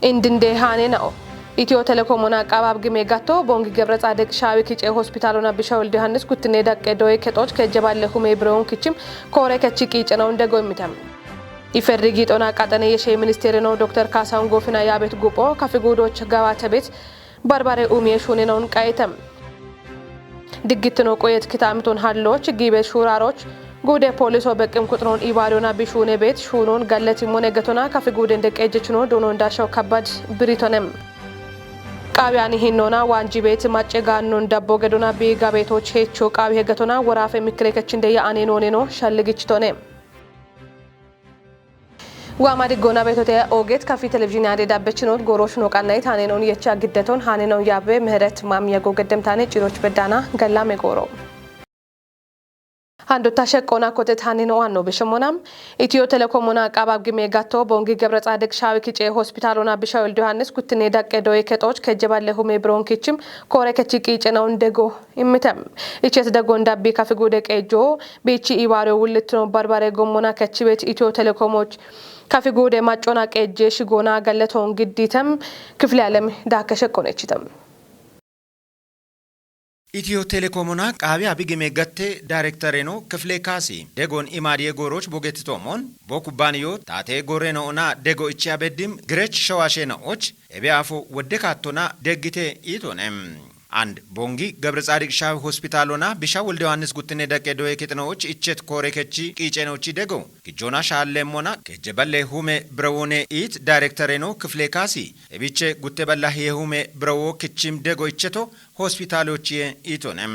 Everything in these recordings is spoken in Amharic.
Indinde hanenao Itio Telecomona qabab gimegato bongi gebra ጻድቅ ሻዊ kice hospitalona bishawul Yohannes kutne daqqe doye ketoch kejaballe hume broon kichim kore kachiki ጨነው እንደጎሚተም ይፈርጊ ጦና ቃጠነ የሸይ ሚኒስቴር ነው ዶክተር ካሳሁን ጎፍና ያቤት ጉጶ ከፍጉዶች ጋባተ ቤት ባርባሬ ኡሚየሹን ነውን ቃይተም ድግት ነው ቆየት ክታምቶን ሃሎች ጊቤ ሹራሮች ጉዴ ፖሊሶ በቅም ቁጥሮን ኢባሪዮና ቢሹኔ ቤት ሹኖን ጋለቲ ሞነገቶና ከፍጉድ እንደቀጀች ነው ዶኖ እንዳሻው ከባድ ብሪቶንም ቃቢያን ይሄኖና ዋንጂ ቤት ማጨጋኖ እንዳቦ ገዶና ቢጋ ቤቶች ሄቾ ቃቢ ሄገቶና ወራፈ ምክሬከች እንደያ አኔኖኔ ነው ሸልግችቶኔ ዋማዲ ጎና ቤቶቴ ኦጌት ካፊ ቴሌቪዥን ያደ ዳበችኖት ጎሮሽ ነው ቃናይ ታኔኖን የቻ ግደቶን ሃኔኖን ያበ ምህረት ማምያጎ ገደምታኔ ጭሮች በዳና ገላሜ ጎሮ አንዱ ታሸቆና ኮቴት ሃኔኖ ዋኖ በሽሞናም ኢትዮ ቴሌኮምና ቃባብ ግሜጋቶ ቦንጊ ገብረ ጻድቅ ሻዊ kice hospitalona bishawul Yohannes kutne daqqe doye ketoch kejaballe hume broon kichim kore kachiki ጨነው እንደጎ ይምተም እቺስ ደጎ እንዳቢ ከፍጉደ ቀጆ ቤቺ ኢባሮ ውልትኖ ባርባሬ ጎሞና ከቺቤት ኢትዮ ቴሌኮሞች ከፍጉደ ማጮና ቀጀ ሽጎና ገለቶን ግዲተም ክፍለ ዓለም ዳከሸቆነችተም ኢትዮ ቴሌኮምና ቃቢ አቢግሜ ገቴ ዳይሬክተሬኖ ክፍሌ ካሲ ደጎን ኢማዲየ ጎሮች ቦጌትቶሞን ቦኩባንዮ ታቴ ጎሬኖና ደጎ ኢቺያ በዲም ግሬች ሸዋሼናዎች ኤቢአፎ ወደካቶና ደግቴ ኢቶነም አንድ ቦንጊ ገብረ ጻድቅ ሻዊ ሆስፒታሎና ቢሻውል ዮሐንስ ጉትኔ daqqe doye ketnoch ichet korekechi qiicenochi dego kijona shallemona kejeballe hume brawone it directoreno kifle kasi ebiche gutte balla hume brawo kichim dego icheto hospitalochi itonem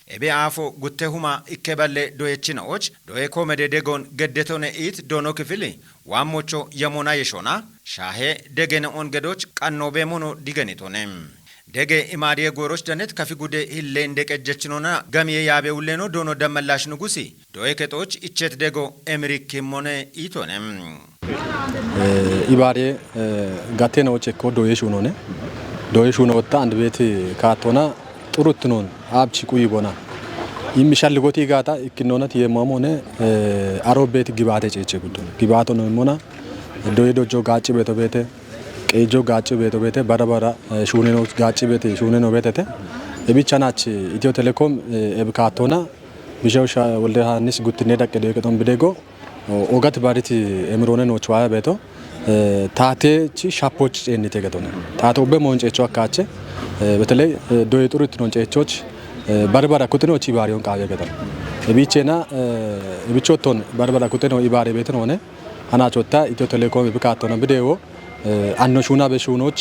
ebe afo gutte huma ikkeballe doyechinoch doye komede degon geddetone it dono kifili wamocho yamona yeshona shahe degene on gedoch qannobe mono digenitonem ደገ ኢማዲየ ጎሮች ደነት ከፍጉደ ሂሌ እንደቀጀችኖና ገሚየ ያቤውሌኖ ዶኖ ደመላሽ ንጉሲ ዶየ ከጦች ኢቸት ደጎ ኤምሪክ ሞነ ኢቶነም ኢባዲየ ጋቴናዎች እኮ ዶየሹ ነው ወጣ አንድ ቤት ካቶና ጥሩትኖን አብቺ ቁይቦና ይምሻልጎቲ ጋታ ኢክኖነት የማሞነ አሮብ ቤት ግባቴ ጨጨ ጉዱ ግባቶ ነው ሞና ዶየ ዶጆ ጋጭ ቤት ቄጆ ጋጭ ቤት ባራባራ ሹኔኖ ጋጭ ቤት ሹኔኖ ቤተተ እቢቻናች ኢትዮ ቴሌኮም ኤብካቶና ቢሻውሻ ወልደ ዮሐንስ ጉትኔ daqqe doye keton bidego ኦጋት ባሪት ኤምሮኔ ነው ቻዋ ቤቶ ታቴቺ ሻፖች ጨኒቴ ገቶና ታቶበ ሞንጨቾ አካቸ በተለይ ዶየ ጥሩት ነው ጨቾች ባራባራ ኩትኖች ይባሪውን ቃየ ገቶና እቢቼና እቢቾቶን ባራባራ ኩትኖ ይባሪ ቤት ነው ሆነ አናቾታ ኢትዮ ቴሌኮም ኤብካቶና ቢዴዎ አኖሹና በሹኖች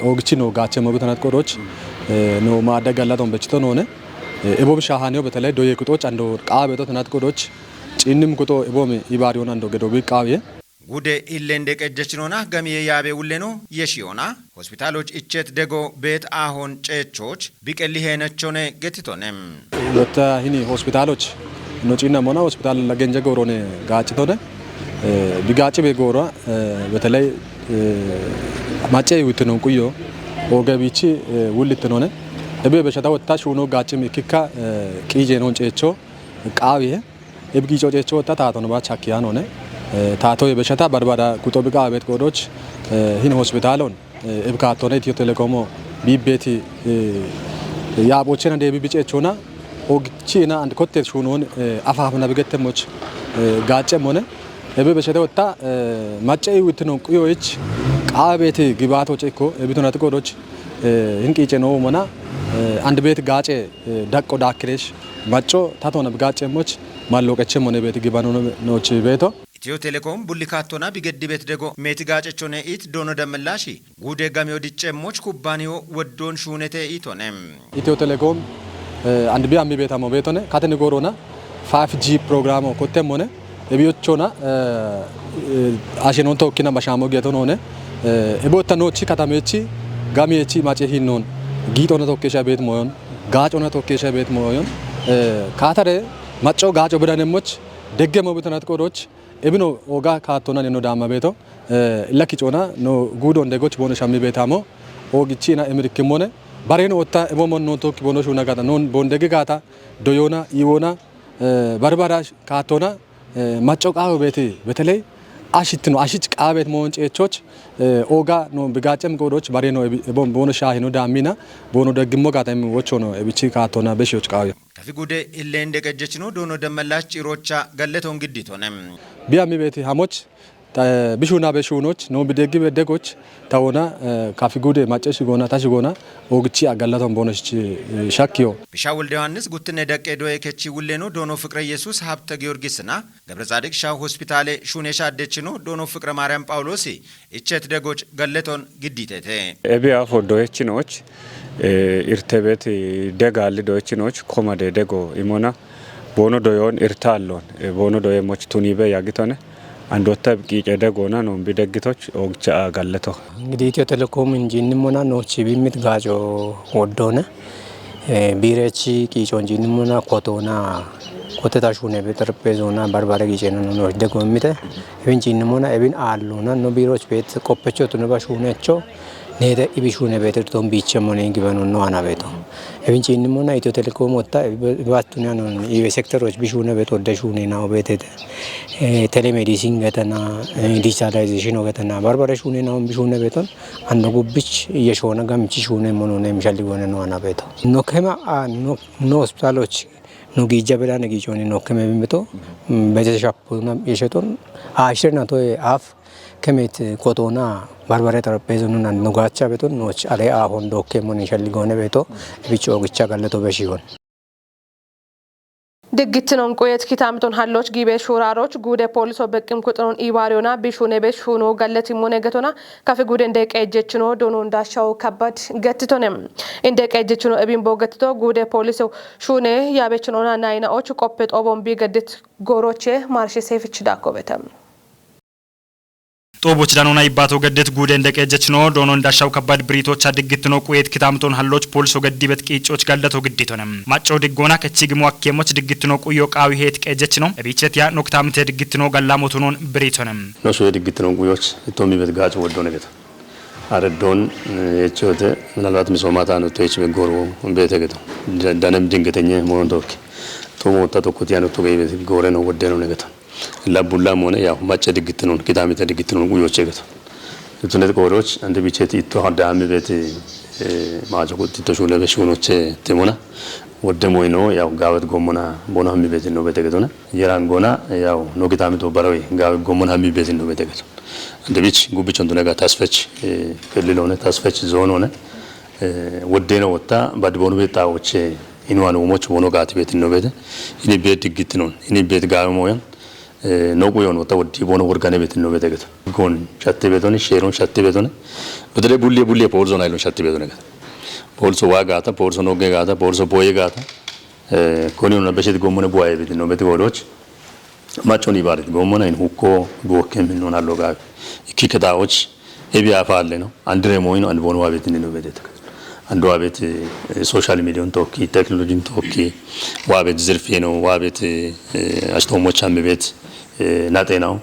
ኦግቺ ነው ጋቸ መብተናት ቆሮች ነው ማደጋላቶን በችቶ ነው ሆነ ኤቦብ ሻሃኔው በተለይ ዶየ ቁጦች አንዶ ቃበቶ ተናት ቆሮች ጪንም ቁጦ ኤቦም ይባሪውን አንዶ ገዶ ቢቃዌ ጉዴ ኢሌ እንደቀጀችኖና ገሚየ ያቤ ውሌኖ የሺዮና ሆስፒታሎች ኢቸት ደጎ ቤት አሁን ጨቾች ቢቀሊ ሄነቾነ ገቲቶነም ወታ ሂኒ ሆስፒታሎች ኖጪና ሞና ሆስፒታል ለገንጀ ጎሮኔ ጋጭቶነ ቢጋጭ በጎራ በተለይ ማጨ ይውትነው ቁዮ ኦገቢቺ ውልትነውነ እቤ በሸታ ወጣሽ ሆኖ ጋጭም ኢክካ ቂጄ ነው ጨቾ ቃዊየ እብጊጮ ጨቾ ወጣ ታቶ ነው ባቻኪያ ነውነ ታቶ የበሸታ ባርባዳ ቁጦ ቢቃ ቤት ቆዶች ሂን ሆስፒታሎን እብካቶነ ኢትዮ ቴሌኮም ቢቤቲ ያቦቸና ደቢ ቢጨቾና ኦግቺና አንድ ኮቴት ሹኖን አፋፍና በገተሞች ጋጨም ሆነ እቤ በሸታ ወጣ ማጨ ይውትነው ቁዮች ቃቤት ግባቶች እኮ እቢቶና ተቆዶች እንቂጨ ነው ሞና አንድ ቤት ጋጨ ዳቆ ዳክሬሽ ማጮ ታቶና በጋጨሞች ማሎቀቸም ሆነ ቤት ግባኖ ነውች ቤቶ ኢትዮ ቴሌኮም ቡሊካቶና ቢገድ ቤት ደጎ ሜት ጋጨቾነ ኢት ዶኖ ደመላሺ ጉዴ ጋሚዮ ዲጨሞች ኩባንዮ ወዶን ሹኔቴ ኢቶነም ኢትዮ ቴሌኮም አንድ ቢያም ቤታሞ ቤቶነ ካተነ ጎሮና 5G ፕሮግራም ኮቴም ሆነ እቢዮቾና አሽኖን ተወኪና ማሻሞ ጌቶን ሆነ እቦተኖቺ ካታሜቺ ጋሚቺ ማጨ ሂኖን ጊጦና ተወከሻ ቤት ሞዮን ጋጮና ተወከሻ ቤት ሞዮን ካታረ ማጮ ጋጮ ብዳነሞች ደገመው ቤተናት ቆዶች እብኖ ኦጋ ካቶና ነው ዳማ ቤቶ ለኪጮና ነው ጉዶ እንደጎች ቦነ ሻሚ ቤታሞ ኦግቺና ኤምሪክም ሆነ ባሬኖ ወጣ እቦሞን ነው ቶክ ቦኖ ሹና ጋታ ነው ቦንደገ ጋታ ዶዮና ይወና ባርባራሽ ካቶና ማጮቃው ቤት በተለይ አሽት ነው አሽጭ ቃቤት መሆን ጨቾች ኦጋ ነው ብጋጨም ጎዶች ባሬ ነው ቦኖ ሻሂ ነው ዳሚና ቦኖ ደግሞ ጋታም ወቾ ነው እብቺ ካቶና በሺዎች ቃው ከፊ ጉዴ ኢሌ እንደቀጀች ነው ዶኖ ደመላሽ ጭሮቻ ገለተው እንግዲህ ሆነ ቢያሚ ቤት ሐሞች ቢሹና በሹኖች ነው ቢደግ በደጎች ታውና ካፊ ጉዴ ማጨሽ ጎና ታሽ ጎና ኦግቺ አጋላቶን ቦነች ሻኪዮ ቢሻውል ዮሐንስ ጉትነ ደቀ ዶዬ ከቺ ውሌ ነው ዶኖ ፍቅረ ኢየሱስ ሀብተ ጊዮርጊስና ገብረ ጻድቅ ሻው ሆስፒታል ሹኔሻ አደች ነው ዶኖ ፍቅረ ማርያም ጳውሎስ እቸት ደጎች ገለቶን ግዲቴቴ ኤቢያ ፎዶች ነዎች ኢርተቤት ደጋል ዶች ነዎች ኮማደ ደጎ ኢሞና ቦኖ ዶዮን ኢርታሎን ቦኖ ዶየሞች ቱኒበ ያግቶነ አንዶታ ቂጨ ደጎና ነው ቢደግቶች ኦግቻ ጋለቶ እንግዲህ ኢትዮ ቴሌኮም እንጂንሞና ኖች ቢሚት ጋጆ ወዶነ ቢሬቺ ቂጮ እንጂንሞና ኮቶና ኮተታሹነ በጠረጴዛውና ባርባረ ጊዜና ነው ደጎ ሚተ እንጂንሞና እብን አሉና ነው ቢሮች ቤት ቆপቾ ተነባሹነቾ ኔደ ኢቢሹነ ቤትርቶን ቢቸሞነ እንግበኑ ነው አናቤቶ እንጂንሞና ኢትዮ ቴሌኮም ወጣ ባቱና ነው የሴክተሮች ቢሹነ ቤት ወደሹነ ነው ቤት ቴሌሜዲሲን ገተና ዲጂታላይዜሽን ገተና ባርባረ ሹነ ነው ቢሹነ ቤቶን አንዶ ጉብች የሾነ ጋምቺ ሹነ ሞኖ ነው የሚፈልገው ነው አናቤቶ ነው ከማ ኖ ሆስፒታሎች ነው ጊጃ በላ ነጊጆኒ ነው ከመብምቶ በተሻፖና የሸቶን አሽርናቶ አፍ ከመት ኮቶና ባርባሬ ተረጴዙና ንጋቻ ቤቶን ኖች አለ አሁን ዶኬሞን ይፈልገው ነው ቤቶ ቢቾ ግቻ ጋለቶ በሺሆን ድግትኖን ቆየት ኪታምቶን ሀሎች ጊቤ ሹራሮች ጉደ ፖሊሶ በቅም ቁጥሩን ኢባሪዮና ቢሹኔ በሹኖ ጋለት ሞኔገቶና ካፌ ጉደ እንደቀጀችኖ ዶኖ እንዳሻው ከባድ ገትቶንም እንደቀጀችኖ እቢን ቦገትቶ ጉደ ፖሊሶ ሹኔ ያበችኖና ናይናዎች ቆፕጥ ኦቦምቢ ገድት ጎሮቼ ማርሽ ሴፍች ዳኮበተም ጦቦች ዳኖና ይባቶ ገደት ጉደ እንደቀጀች ነው ዶኖ እንዳሻው ከባድ ብሪቶች አድግት ነው ቁየት ኪታምቶን ሀሎች ፖሊሶ ገዲበት ቂጮች ጋለቶ ግዲቶንም ማጨው ድጎና ከቺግሞ አኬሞች ድግት ነው ቁዮ ቃዊ ሄት ቀጀች ነው እቢቸት ያ ኖክታምተ ድግት ነው ጋላሞቱኖን ብሪቶንም ነው ድግት ነው ቁዮች ቶሚበት ጋጭ ወዶ ነገት አረዶን የቾተ ምናልባት ምሶማታ ነው ቶይች በጎሮ በተገቶ ዳነም ድንገተኛ ሞንዶክ ቶሞታ ተኩት ያነቱ ገይበት ጎረ ነው ወደ ነው ነገት ለቡላም ሆነ ያው ማጨ ድግት ነው ኪታምተ ድግት ነው ቁዮች ገቶ እቱነት ቆሮች አንደ ቢቸት ይቶ ሀዳም ቤት ማጨቁት ተሾለ በሽኖች ተሞና ወደሞይ ነው ያው ጋበት ጎሞና ቦና ሀሚ ቤት ነው በተገቶና የራንጎና ያው ነው ኪታምቶ በራዊ ጋበት ጎሞና ሀሚ ቤት ነው በተገቶ አንደ ቢች ጉብቾ እንደነጋ ታስፈች ክልል ሆነ ታስፈች ዞን ሆነ ወደ ነው ወጣ ባድቦኑ ቤታዎች ኢንዋን ሞች ቦኖ ጋት ቤት ነው ቤት እኔ ቤት ድግት ነው እኔ ቤት ጋሞያን ነው ቆዮን ወጣ ወዲ ቦኖ ወርጋኔ ቤት ነው በተገቶ ጎን ሻቴ ቤቶን ሼሮን ሻቴ ቤቶን በተለይ ቡሌ ፖርዞን አይሎን ሻቴ ቤቶን ነገር ፖርሶ ዋጋታ ፖርሶ ነው ገጋታ ፖርሶ ቦዬ ጋታ ኮኒውና በሸት ጎሞነ ቦዬ ቤት ነው በተጎሎች ማቾኒ ባሪት ጎሞና ይን ሁኮ ጎከም ነው ናሎ ጋር ኢኪከታዎች ኤቢያ ፋለ ነው አንድሬ ሞይ ነው አንድ ቦኖ ቤት ነው በተገቶ አንዱ ዋቤት ሶሻል ሚዲያን ቶኪ ቴክኖሎጂን ቶኪ ዋቤት ዝርፌ ነው ዋቤት አስተሞች አምቤት ናጤናው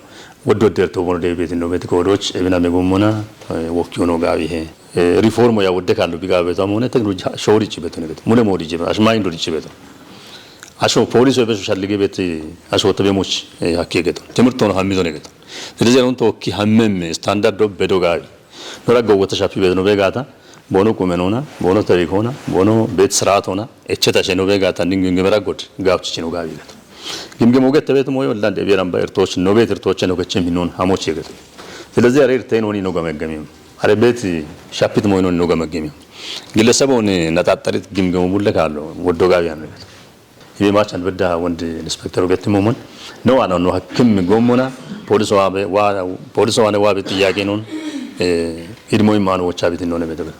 ወዶደርቶ ቦኖ ቤት ነው በተጎሎች እብና መጎሞና ወኪዮ ነው ጋር ይሄ ሪፎርም ያ ወደ ካሉ ቢጋበታም ሆነ ቴክኖሎጂ ሾሪጭ ቤት ነው ሙለ ሞዲጂ አሽማይንዶ ዲጂ ቤት አሾ ፖሊስ በሶሻል ሊግ ቤት አሾ ተበሞች ያከገቱ ትምርቶ ነው ሀሚዞ ነው ገቱ ስለዚህ ነው ቶኪ ሀመም ስታንዳርድ ኦፍ በዶጋሪ ኖራጎ ወተሻፊ ቤት ነው በጋታ ቦኖ ቆመኖና ቦኖ ተሪኮና ቦኖ ቤት ስርዓቶና እቸታሽ ነው በጋታ እንግን ገበራጎድ ጋብቺ ነው ጋቢ ገቱ ግምገሞ ገተ ቤት ሞይ ወላንደ ቢራም ባርቶች ነው ቤት እርቶች ነው ከቸም ቢኖን ሀሞች ይገቱ ስለዚህ አሬርቴን ሆኒ ነው ገመገሚም አረቤት ሻፒት ሞይ ነው ገመገሚም ግለሰቡን ነጣጣሪት ግምገሙ ቡለካሎ ወዶ ጋቢ ያነገ ይማች አንበዳ ወንድ ኢንስፔክተሩ ገትሞመን ነው አና ነው ሐኪም ጎሞና ፖሊስ ዋና ጥያቄ ነው ኢድሞይ ማኖች አብት ነው ነው በደበ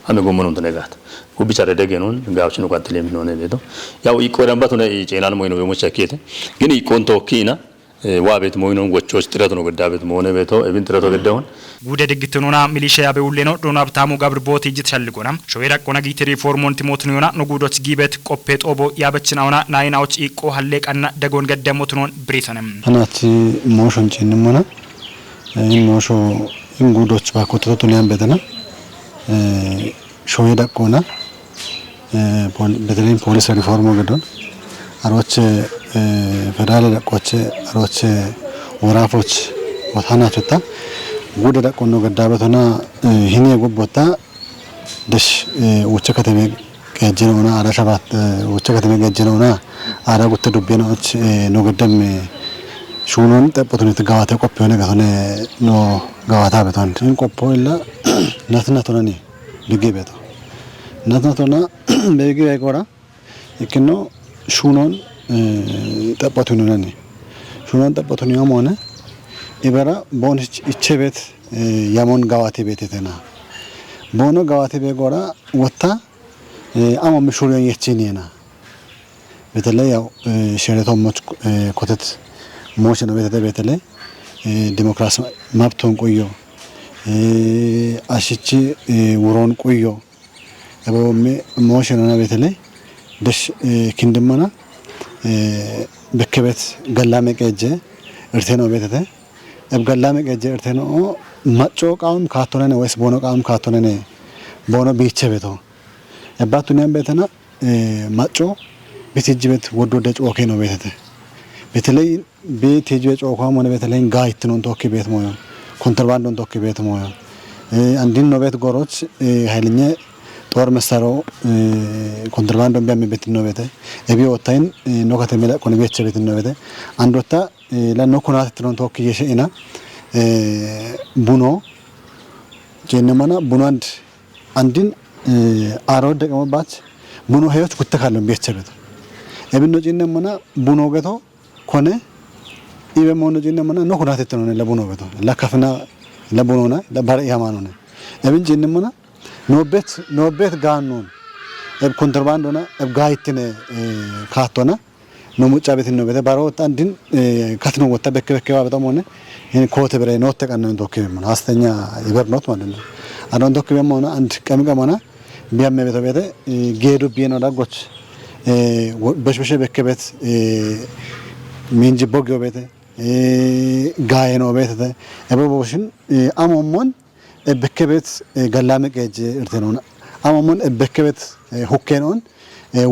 አመ ጎሞኑ ተነጋት ጉብቻ ደደገ ነው ጋውች ነው ቋጥለ የሚሆነ ቤቶ ያው ይቆራምባት ነው ጨናን ሞይ ነው በሞቻ ከተ ግን ይቆንቶ ኪና ዋቤት ሞይ ነው ወቾች ጥረት ነው ገዳቤት ሞነ ቤቶ እብን ጥረቶ ገዳውን ጉደ ድግትኖና ሚሊሺያ በውሌ ነው ዶኖ አብታሙ ጋብር ቦት ይጅ ተሸልጎና ሾይራ ቆና ጊቴ ሪፎርሞን ቲሞትኒዮና ንጉዶች ጊበት ቆፔ ጦቦ ያበችናውና ናይናዎች ይቆ ሀሌቃና ደጎን ገደሞትኖን ብሪተንም አናቲ ሞሾን ጭንሞና ሞሾ እንጉዶች ባኮትሮቱን ያንበተና ሾይራ ቆና በተለይ ፖሊስ ሪፎርሞ ገዶን አሮች ፌደራል ለቆች አሮች ወራፎች ወታና ቸታ ጉደ ደቆኖ ገዳበቶና ሂኔ ጉቦታ ደሽ ወቸ ከተሜ ከጀነውና አራሻባት ወቸ ከተሜ ገጀነውና አራ ጉተ ዱቤናዎች ነው ገደም ሹኖን ጠጥቶን ተጋዋተ ቆጵ ሆነ ገሆነ ነው ጋዋታ በታን ቆጵ ይላ ናትናቶናኒ ልጌ ቤቶ ናትናቶና በጊ አይቆራ ይክኖ ሹኖን ጠጥቶን ነኒ ሹኖን ጠጥቶን ያሞነ ይበራ ቦንች እቺ ቤት ያሞን ጋዋቴ ቤት የተና ቦኖ ጋዋቴ ቤጎራ ወታ አሞ ምሹሪዮን የቺኒና በተለይ ያው ሸረቶሞች ኮተት ሞሽ ነው በተለይ ዲሞክራሲ ማብቶን ቆዮ አሽቺ ውሮን ቆዮ አበውሜ ሞሽ ነው በተለይ ደሽ ክንድመና በከበት ገላመ ቀጀ እርቴኖ በተተ እብገላመ ቀጀ እርቴኖ ማጮ ቃውም ካቶነነ ወይስ ቦኖ ቃውም ካቶነነ ቦኖ ቢቸ ቤቶ አባቱኛም በተና ማጮ ቤትጅበት ወዶ ደጭ ኦኬ ነው በተተ በተለይ ቤት ሄጄ ጮኳም ሆነ በተለይ ጋይት ነው ቶክ ቤት ሞዮ ኮንትራባንድ ነው ቶክ ቤት ሞዮ አንዲን ነው ቤት ጎሮች ኃይለኛ ጦር መሳሪያው ኮንትራባንድ ቢያመበት ነው ቤት እቢ ወታይን ነው ከተመለ ኮን ቤት ቤት ነው ቤት አንድ ወታ ለኖ ኮናት ነው ቶክ የሸኢና ቡኖ ጀነማና ቡኖ አንዲን አሮድ ደቀመባት ቡኖ ህይወት ኩተካለም ቤት ቤት እብኖ ጀነማና ቡኖ ገቶ ኮነ ኢበሞኖ ጀነማና ነው ኮናት ነው ለቡኖ ገቶ ለከፍና ለቡኖና ለባረ ያማኖነ እብን ጀነማና ኖቤት ጋኖን እብ ኮንትራባንዶና እብ ጋይትነ ካቶና ነው ሙጫ ቤት ነው ቤት ባሮ ወጣ እንድን ካትኖ ወጣ በከበከባ በጣም ሆነ ይሄን ኮት ብሬ ነው ተቀነን ዶክመንት ማለት አስተኛ ይበርኖት ማለት ነው አዶን ዶክመንት ማለት አንድ ቀምቀማና ቢያመ ቤት ቤት ጌዱ ቢኖ ዳጎች በሽበሽ በከበት ሚንጅ ቦግዮ ቤት ጋይኖ ቤት እበቦሽን አሞሞን በከበት ገላመ ቀጀ እርተነውና አሞሞን በከበት ሁከነውን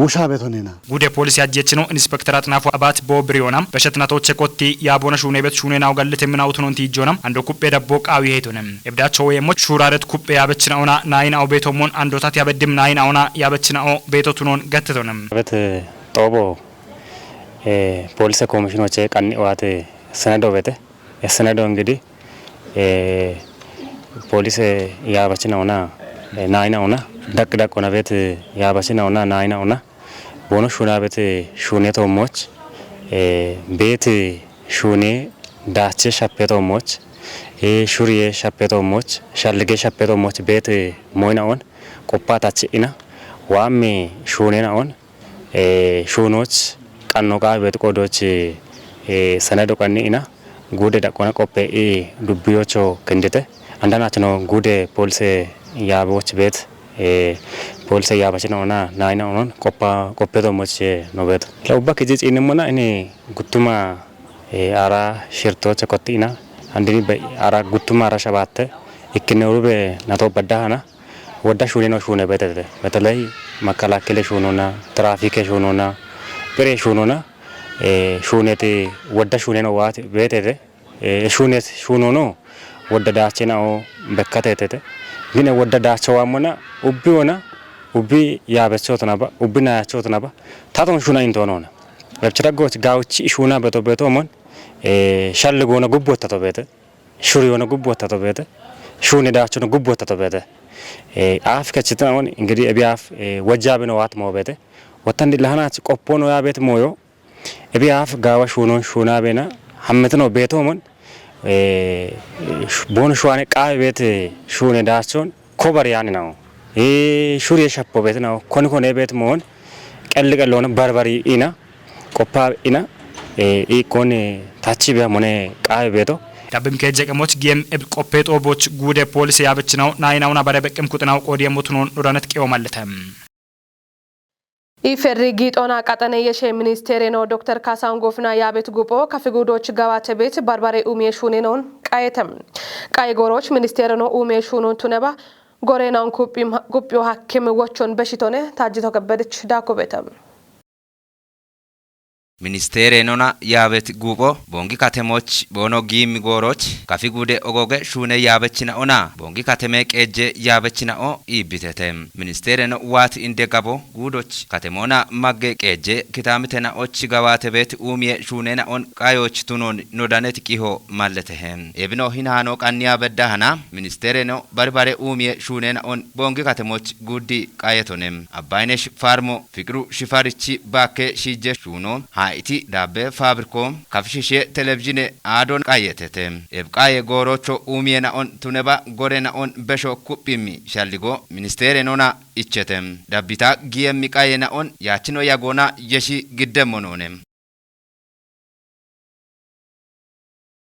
ውሻ ቤት ሆነና ጉዴ ፖሊስ ያጀች ነው ኢንስፔክተር አጥናፉ አባት ቦብሪዮናም በሸትናቶች ኮቲ ያቦነ ሹኔ ቤት ሹኔናው ጋልት ምናውት ነው እንቲጆናም አንዶ ኩጴ ደቦ ቃዊ ሄቶንም እብዳቸው የሞች ሹራረት ኩጴ ያበችናውና ናይናው ቤቶሞን አንዶታት ያበድም ናይናውና ያበችናው ቤቶቱኖን ገትቶንም ቤት ጦቦ ፖሊስ ኮሚሽኖች ቀን ዋት ሰነዶ ቤት የሰነዶ እንግዲህ ፖሊስ ያበችናውና ናይናውና ደቅ ሆነ ቤት ያበችናውና ናይናውና ቦኖ ሹና ቤት ሹኔቶሞች ቤት ሹኔ ዳቼ ሸፔቶሞች ሹሪዬ ሸፔቶሞች ሻልጌ ሸፔቶሞች ቤት ሞይናውን ቆፓታች ኢና ዋሜ ሹኔናውን ሹኖች ቀኖቃ ቤት ቆዶች ሰነዶ ቀኒ ኢና ጉዴ ደቆና ቆፔ ዱብዮቾ ክንድተ አንዳናች ነው ጉዴ ፖሊስ ያቦች ቤት ፖሊስ ያባች ነውና ናይና ሆኖ ቆፔቶሞች ነው ቤት ለውባ ከጂ ጺንሙና እኔ ጉቱማ አራ ሽርቶች ኮቲና አንዲኒ አራ ጉቱማ አራ ሸባተ ይከነሩ በናቶ በዳሃና ወዳ ሹኔ ነው ሹኔ ቤት በተለይ መከላከለ ሹኖና ትራፊክ ሹኖና ብሬ ሹኖና ሹኔት ወዳ ሹኔ ነው ዋት ቤት ሹኔት ሹኖ ነው ወደዳቸናው በከተተተ ግን ወደዳቸው አሞና ኡቢዮና ኡቢ ያበቸው ተናባ ኡቢና ያቸው ተናባ ታቶን ሹና እንቶኖና ለብቻጎች ጋውቺ ሹና በቶበቶሞን ሻልጎና ጉቦታ ተበተ ሹሪዮና ጉቦታ ተበተ ሹኔ ዳቸው ጉቦታ ተበተ አፍ ከችታውን እንግዲህ እቢያፍ ወጃብ ነው ዋት ሞበተ ወተንዲ ለሃናች ቆፖኖ ያ ቤት ሞዮ እቢያፍ ጋዋ ሹኖን ሹና ቤና ሐመት ነው ቤቶሞን ቦን ሹዋኔ ቃይ ቤት ሹኔ ዳቸውን ኮበር ያን ነው ሹሪ ሸፖ ቤት ነው ኮን ቤት መሆን ቀልቀለሆነ በርበሪ ኢና ቆፓ ኢና ኢኮን ታቺ ቢያሞኔ ቃይ ቤቶ ዳብም ከጀቀሞች ጌም ቆፔ ጦቦች ጉዴ ፖሊስ ያበች ነው ናይናውና በረበቅም ቁጥናው ቆዲየሙትኖን ዱራነት ቄው ማለተም ኢፌሪ ጊጦና ቀጠነ የሸ ሚኒስቴር ነው ዶክተር ካሳን ጎፍና ያቤት ጉቦ ከፍጉዶች ጋዋተ ቤት ባርባሬ ኡሜ ሹኔ ነውን ቃየተም ቃይ ጎሮች ሚኒስቴር ነው ኡሜ ሹኑን ቱነባ ጎሬናውን ጉጲው ሐኪም ወቾን በሽቶነ ታጅቶ ከበደች ዳኮ ቤተም ሚኒስቴሬኖና ያበት ጉቦ ቦንጊ ካተሞች ቦኖ ጊም ጎሮች ካፊ ጉዴ ኦጎገ ሹነ ያበችና ኦና ቦንጊ ካተሜ ቀጀ ያበችና ኦ ይብተተም ሚኒስቴሬኖ ዋት እንደጋቦ ጉዶች ካተሞና ማገ ቀጀ ኪታምተና ኦች ጋዋተ ቤት ኡሚየ ሹነና ኦን ቃዮች ቱኖን ኖዳነት ቂሆ ማለተህም ኤብኖ ሂናኖ ቃንያ በዳህና ሚኒስቴሬኖ በርባሬ ኡሚየ ሹነና ኦን ቦንጊ ካተሞች ጉዲ ቃየቶንም አባይነሽ ፋርሞ ፍቅሩ ሽፋርቺ ባከ ሺጀ ሹኖ ሃይቲ ዳበ ፋብሪኮም ካፍሽሼ ቴሌቪዥን አዶን ቃየተተ ኤብቃየ ጎሮቾ ኡሚየና ኦን ቱነባ ጎሬና ኦን በሾ ኩጲሚ ሻልጎ ሚኒስቴሬኖና ኢቸተም ዳቢታ ጊየሚ ቃየና ኦን ያችኖ ያጎና የሺ ግደሞኖንም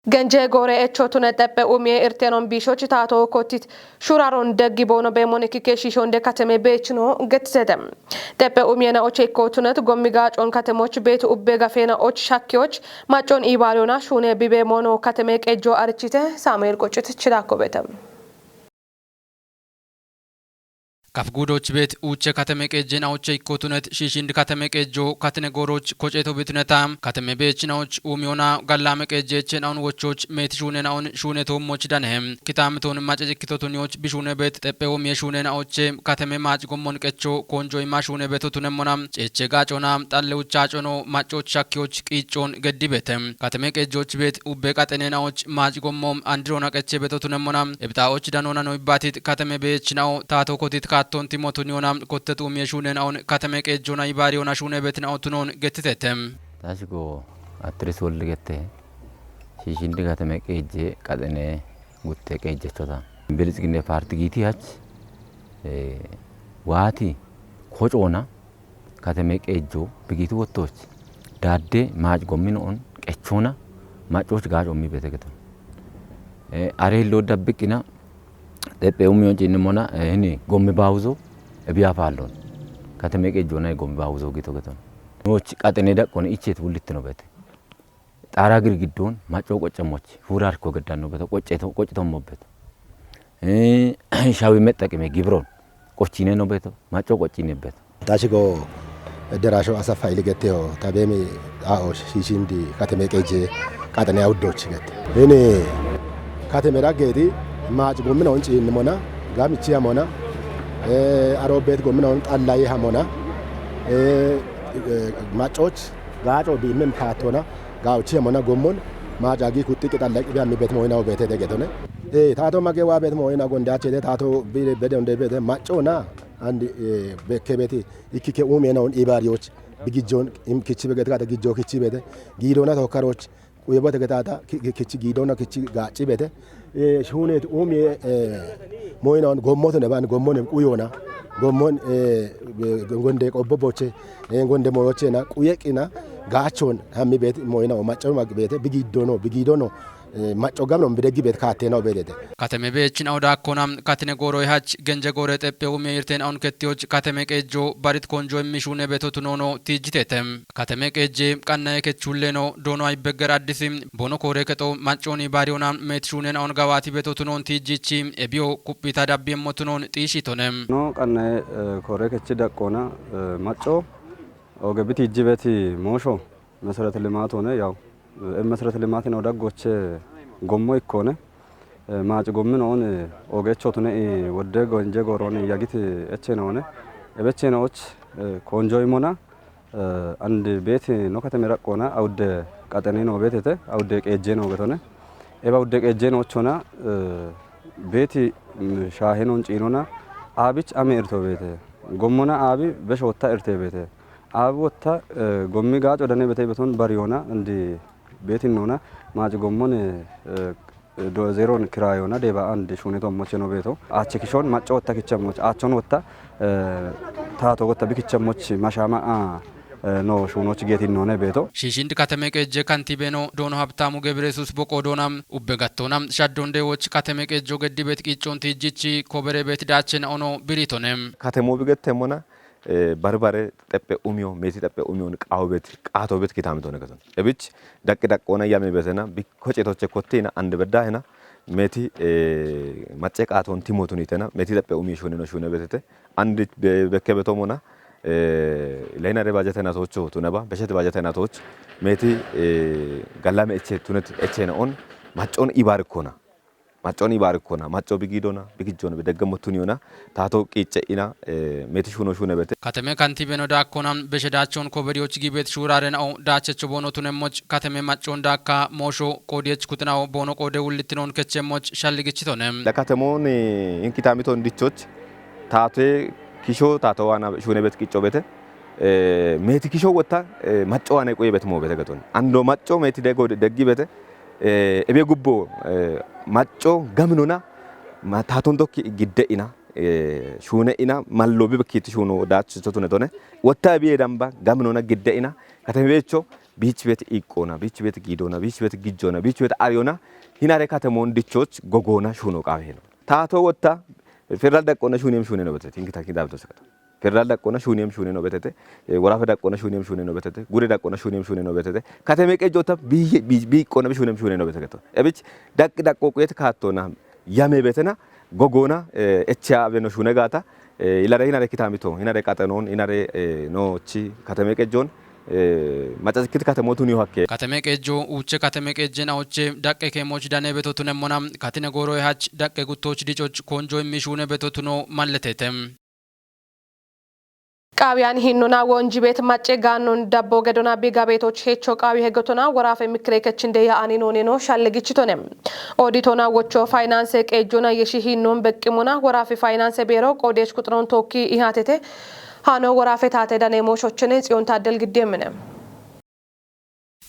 ገንጀ ጎሬ እቾቱን ጠበ ኡሚየ ኤርቴኖን ቢሾች ታቶ ኮቲት ሹራሮን ደግ ቦኖ በሞኒክ ከሺሾ እንደ ከተሜ ቤችኖ ገትሰደም ጠበ ኡሚየና ኦቼ ኮቱነት ጎሚጋ ጮን ከተሞች ቤት ኡቤ ጋፌና ኦች ሻኪዎች ማጮን ኢባሪዮና ሹኔ ቢቤ ሞኖ ከተሜ ቀጆ አርቺተ ሳሙኤል ቆጭት ችላኮበተም ካፍጉዶች ቤት ኡቼ ከተሜ ቀጀና ኦቼ ኢኮቱነት ሺሺንድ ከተሜ ቀጆ ከተነ ጎሮች ኮጨቶ ቤትነታም ከተሜ ቤችናዎች ኡሚዮና ጋላመ ቀጀችን አውን ወቾች ሜት ሹነናውን ሹነቶሞች ዳነም ኪታምቶን ማጨጭክቶቱኒዎች ቢሹነ ቤት ጠጴውም የሹነና ኦቼ ከተሜ ማጭ ጎሞን ቀቾ ኮንጆይ ማሹነ ቤቶቱነሞናም ጨቼ ጋጮና ጣለውቻ ጮኖ ማጮች ሻኪዎች ቂጮን ገዲ ቤተም ከተሜ ቀጆች ቤት ኡቤ ቀጠኔናዎች ማጭ ጎሞም አንድሮና ቀቼ ቤቶቱነሞናም እብታዎች ዳኖና ነው ይባቲት ከተሜ ቤችናው ታቶ ኮቲት ካቶን ቲሞቱኒዮና ኮተቱ ሚሹነን አውን ከተሜ ቀጆና ይባሪዮና ሹነ ቤትን አውቱኖን ገትተተም ታሽጎ አትሪስ ወልገተ ሺሺንድ ከተሜ ቀጀ ቀጠኔ ጉቴ ቀጀቶታ ብልጽግና ፓርቲ ጊቲያች ዋቲ ኮጮና ከተሜ ቀጆ ብጊቱ ወቶች ዳዴ ማጭ ጎሚኖን ቀቾና ማጮች ጋጮሚ ቤተገተ አሬሎ ደብቅና ጠጴው ሚዮን ጂንሞና እኔ ጎም ባውዞ እቢያፋሎን ከተሜ ቀጆና ጎም ባውዞ ጊቶገተ ኖች ቀጠኔ ደቆነ ኢቼት ውልት ነው ቤት ጣራ ግርግዶን ማጮ ቆጨሞች ፉራር ኮ ገዳን ነው ቤት ቆጭተው ሞበት ሻዊ መጠቀሜ ግብሮን ቆቺኔ ነው ቤት ማጮ ቆቺኔበት ታሽጎ ደራሾ አሰፋ ይልገቴው ታቤሚ አኦ ሺሺንዲ ከተሜ ቀጀ ቀጠኔ አውዶች ገት እኔ ከተሜ ዳገዲ ማጭ ጎምናውን ጪንሞና ጋምቺ ያሞና አሮቤት ጎምናውን ጣላይ ሃሞና ማጮች ጋጮ ቢምን ካቶና ጋውቺ ያሞና ጎሞን ማጫጊ ኩጥ ቅጠለቅ ቢያሚ ቤት ሞይናው ቤት ደገቶነ ታቶ ማገዋ ቤት ሞይና ጎንዳቸ ታቶ በደም እንደ ቤት ማጮና አንድ በከቤት ይኪከ ኡሜናውን ኢባሪዎች ቢጊጆን ኢምኪቺ በገት ጋር ጊጆ ኪቺ ቤት ጊዶና ተወካሮች ወይቦተ ገታታ ኪቺ ጊዶና ኪቺ ጋጪ ቤት ሹኔት ኡሜ ሞይናውን ጎሞት ነባን ጎሞን ቁዮና ጎሞን ጎንደ ቆቦቦቼ ጎንደ ሞዮቼና ቁየቂና ጋቾን ሀሚ ቤት ሞይናው ማጨው ማግ ቤት ቢጊዶኖ ማጮ ጋም ነው በደግ ቤት ካቴናው ቤት ከተሜ ቤችን አውዳ ኮናም ካትነ ጎሮ ይሃች ገንጀ ጎረ ጠጴው ሜርቴን አውን ከቲዎች ከተሜ ቀጆ ባሪት ኮንጆ የሚሹነ ቤቶቱ ኖኖ ቲጅቴተም ከተሜ ቀጄ ቀናየ ከቹሌ ነው ዶኖ አይበገር አዲስም ቦኖ ኮሬ ከጦ ማጮኒ ባሪዮና ሜትሹነን አውን ጋዋቲ ቤቶቱ ኖን ቲጂቺ ኤቢዮ ኩፒታ ዳቢ ሞቱኖን ጢሺቶነም ኖ ቀናየ ኮሬ ከቺ ደቆና ማጮ ኦገቢት ይጅቤት ሞሾ መሰረተ ልማት ሆነ ያው መሰረተ ልማት ነው ዳጎች ጎሞ ይኮነ ማጭ ጎምን ኦን ኦገቾት ነው ወደ ጎንጀ ጎሮን ያጊት እቼ ነው ሆነ እበቼ ነውች ኮንጆ ይሞና አንድ ቤት ነው ከተሜ ረቆና አውደ ቀጠኔ ነው ቤት አውደ ቀጄ ነው ገቶነ ኤባ አውደ ቀጄ ነው ቾና ቤት ሻሄኖን ጪኖና አቢች አሜርቶ ቤት ጎሞና አቢ በሾታ እርቴ ቤት አቦታ ጎሚ ጋጮ ደኔ ቤቴ ቤቶን ባሪዮና እንዲ ቤት ነውና ማጭ ጎሞን ዶ ዜሮን ክራዮና ደባ አንድ ሹኔቶ ሞቼ ነው ቤቶ አቸክሾን ማጮ ወታ ከቸሞች አቾን ወታ ታቶ ወታ ቢከቸሞች ማሻማ ኖ ሹኖች ጌት ነውና ቤቶ ሺሺንድ ከተሜ ቀጀ ካንቲቤ ነው ዶኖ ሀብታሙ ገብረሱስ ቦቆዶናም ኡበጋቶናም ሻዶንዴዎች ከተሜ ቀጆ ገዲ ቤት ቂጮን ቲጂቺ ኮበሬ ቤት ዳችን ኦኖ ብሪቶነም ከተሞ ቢገተሞና ባርባሬ ጠጴ ኡሚዮ ሜቲ ጠጴ ኡሚዮን ቃቶ ቤት ኪታምቶ ነገቶን እብች ደቅ ደቆና ያሜ ቤተና ቢኮጨቶች ኮቴና አንድ በዳህና ሜቲ ማጨ ቃቶን ቲሞቱን ይተና ሜቲ ጠጴ ኡሚ ሹነ ነው ሹነ ቤተተ አንድ በከበቶሞና ለይና ባጀተና ቶቾ ቱነባ በሸት ባጀተና ቶች ሜቲ ጋላሜ እቼ ቱነት እቼ ነኦን ማጮን ኢባርኮና ማጮን ኢባርኮና ማጮ ቢጊዶና ቢጊጆን በደገሞቱን ይሆና ታቶ ቂጨኢና ሜትሹኖ ሹነ በተ ከተሜ ካንቲቤኖ ዳኮናም በሸዳቸውን ኮበዲዎች ጊቤት ሹራረን አው ዳቸች ቦኖቱን ሞች ከተሜ ማጮን ዳካ ሞሾ ቆዲዎች ኩትናው ቦኖ ቆደ ውልትኖን ከቸሞች ሻልግችቶነም ለከተሞን እንኪታሚቶ እንዲቾች ታቶ ኪሾ ታቶዋና ሹነ በት ቂጮ በተ ሜቲ ኪሾ ወታ ማጮዋና ቆየ በት ሞ በተ ገቶን አንዶ ማጮ ሜቲ ደጎ ደጊ በተ እቤ ጉቦ ማጮ ገምኑና ታቶን ቶክ ግደኢና ሹነኢና ማሎቢ በኪት ሹኖ ዳች ቶቱነ ቶነ ወታ ቢየ ዳምባ ገምኑና ግደኢና ከተሜቤቾ ቢች ቤት ኢቆና ቢች ቤት ጊዶና ቢች ቤት ጊጆና ቢች ቤት አሪዮና ሂናሬ ከተሞን ዲቾች ጎጎና ሹኖ ቃዌ ነው ታቶ ወታ ፌደራል ዳቆና ሹኔም ሹኔ ነው በተት እንግታ ኪዳብቶ ሰከታ ፌደራል ዳቆና ሹኔም ሹኔ ነው በተት ወራፈ ዳቆና ሹኔም ሹኔ ነው በተት ጉሬ ዳቆና ሹኔም ሹኔ ነው በተት ከተሜ ቀጆታ ቢ ቆና ሹኔም ሹኔ ነው በተከቶ እብች ዳቅ ዳቆ ቆየት ካቶና ያሜ በተና ጎጎና እቻ በኖ ሹኔ ጋታ ኢላሬ ኢናሬ ኪታሚቶ ኢናሬ ቃጠኖን ኢናሬ ኖቺ ከተሜ ቀጆን ማጫዝክት ከተሞቱን ይዋከ ከተሜ ቀጆ ውቼ ከተሜ ቀጀና ውቼ ዳቀ ከሞች ዳኔ በቶቱን ሞናም ካቲነ ጎሮ ያች ዳቀ ጉቶች ዲጮች ኮንጆ የሚሹነ በቶቱኖ ማለተተም ቃቢያን ሂኑና ወንጂ ቤት ማጨ ጋኖን ዳቦ ገዶና ቢጋ ቤቶች ሄቾ ቃቢ ሄገቶና ወራፈ ምክሬከች እንደ ያአኒኖኔ ነው ሻለግችቶነም ኦዲቶና ወቾ ፋይናንስ ቀጆና የሺ ሂኑን በቅሙና ወራፈ ፋይናንስ ቤሮ ቆዴች ቁጥሮን ቶኪ ኢሃቴቴ ሃኖ ወራፈ ታተ ዳኔ ሞሾችኔ ጽዮን ታደል ግዴምነ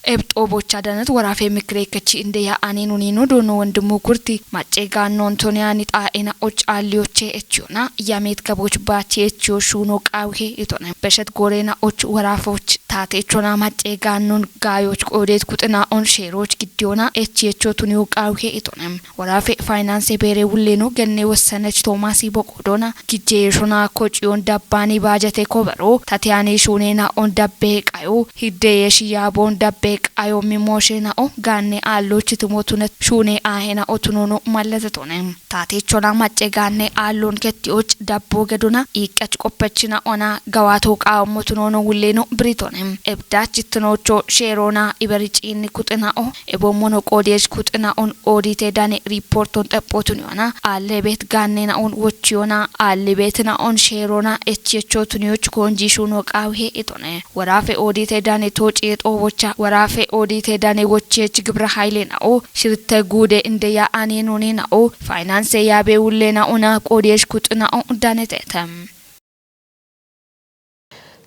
ኤብጦ ቦቻ ዳነት ወራፌ ምክሬከች እንደ ያአኒኑኒ ነው ዶኖ ወንድሙ ኩርቲ ማጨጋ ኖንቶኒያኒ ጣኢና ኦጭ አሊዮቼ እቺዮና ያሜት ገቦች ባቼ እቺዮ ሹኖ ቃውሄ ይቶነ በሸት ጎሬና ኦጭ ወራፎች ታቴቾና ማጨጋ ኖን ጋዮች ቆዴት ኩጥና ኦን ሼሮች ግዲዮና እቺቾ ቱኒዮ ቃውሄ ይቶነ ወራፌ ፋይናንስ ቤሬ ውሌኖ ገኔ ወሰነች ቶማሲ ቦቆዶና ጊጄ ሹና ኮጪዮን ዳባኒ ባጀቴ ኮበሮ ታቲያኔ ሹኔና ኦን ዳቤ ቃዮ ሂዴ የሽያቦን ዳቤ አዮ ሚሞሽና ኦ ጋኔ አሎች ትሞቱነት ሹኔ አሄና ኦቱኖኖ ማለተቶነ ታቴቾና ማጨጋኔ አሎን ከቲዎች ዳቦ ገዶና ይቀጭ ቆፐችና ኦና ገዋቶ ቃሞቱኖኖ ውሌኖ ብሪቶነ ኤብዳች ትኖቾ ሼሮና ኢበሪጪኒ ኩጥና ኦ ኤቦሞኖ ቆዴሽ ኩጥና ኦን ኦዲቴ ዳኔ ሪፖርቶን ጠጶቱኒዮና አለ ቤት ጋኔና ኦን ወቺዮና አለ ቤትና ኦን ሼሮና እቺቾ ቱኒዮች ኮንጂ ሹኖ ቃውሄ ኢቶነ ወራፌ ኦዲቴ ዳኔ ቶጪ ጦቦቻ ወራፌ ኦዲቴ ዳኔ ወቼች ግብረ ኃይሌና ኦ ሽርተ ጉዴ እንደ ያአኔኖኔና ኦ ፋይናንስ ያቤ ውሌና ኦና ቆዴሽ ኩጥና ኦ ዳኔ ተተም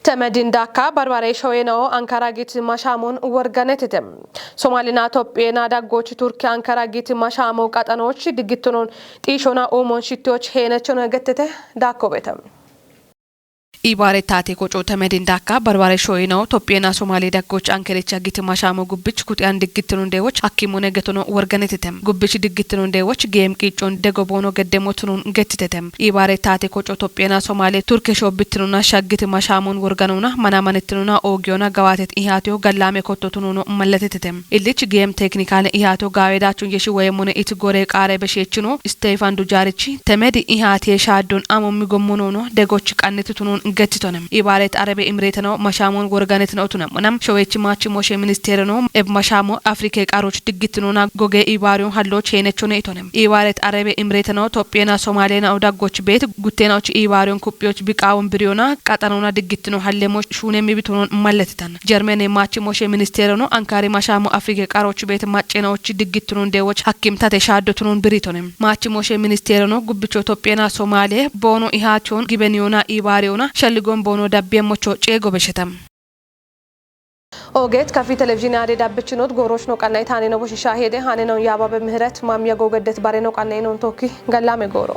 ተመዲን ዳካ ባርባሬ ሾዌናው አንካራጊት ማሻሙን ወርጋነተም ሶማሊና ኢትዮጵያና ዳጎች ቱርኪ አንካራጊት ማሻሙ ቀጠኖች ድግትኖን ጢሾና ኦሞን ሽቶች ሄነቾን ገተተ ዳኮ ቤተም ኢባሬ ታቴ ኮጮ ተመዲን ዳካ ባርባሬ ሾዌናው ኢትዮጵያና ሶማሌ ዳጎች አንከሬቻ ጊት ማሻሙ ጉብች ኩጥያን ድግትኖ እንደዎች አኪሙነ ገተኖ ወርጋነተም ጉብች ድግትኖ እንደዎች ጌም ቂጮን ደጎቦኖ ገደሞቱን ገትተተም ኢባሬ ታቴ ኮጮ ኢትዮጵያና ሶማሌ ቱርክ ሾብትኑና ሻግት ማሻሙን ወርጋኑና ማናማነትኑና ኦጊዮና ጋዋቴት ኢሃቲዮ ገላሜ ኮቶቱኑኖ መለተተም ኢልች ጌም ቴክኒካል ኢሃቶ ጋዌዳቹን የሺ ወየሙነ ኢትጎሬ ቃሬ በሽችኑ ስቴፋን ዱጃሪቺ ተመዲ ኢሃቲ ሻዶን አሞሚ ጎሞኖኖ ደጎች ቀንትቱኑን ገትቶንም ኢባሬት አረቤ ኢምሬት ነው ማሻሙን ወርጋነት ነው ቱነምናም ሾዌች ማች ሞሽ ሚኒስቴር ነው ኤብ ማሻሙ አፍሪካ ቃሮች ድግትኑና ጎጌ ኢባሪውን ሀሎች ሄነቾ ነው ኢቶንም ኢባሬት አረቤ ኢምሬት ነው ኢትዮጵያና ሶማሌና ዳጎች ቤት ጉቴናዎች ኢባሪውን ኩፒዎች ቢቃውን ብሪዮና ቀጠናውና ድግትኑ ሀለሞች ሹኔ ሚብቱኑን ማለተተን ጀርመን ማች ሞሽ ሚኒስቴር ነው አንካሪ ማሻሙ አፍሪካ ቃሮች ቤት ማጨናዎች ድግትኑ እንደዎች ሐኪም ተተሻዶቱኑን ብሪቶንም ማች ሞሽ ሚኒስቴር ነው ጉብቾ ኢትዮጵያና ሶማሌ ቦኖ ኢሃቾን ጊበኒዮና ኢባሪዮና ሸልጎን ቦኖ ዳቤሞቾ ጬጎ በሸተም ኦጌት ካፊ ቴሌቪዥን አዴ ዳብችኖት ጎሮች ነው ቀናይ ታኔ ነው በሽሻ ሄደ ሃኔ ነው ያባበ ምህረት ማሚያ ጎገደት ባሬ ነው ቀናይ ነው ቶኪ ገላሜ ጎሮ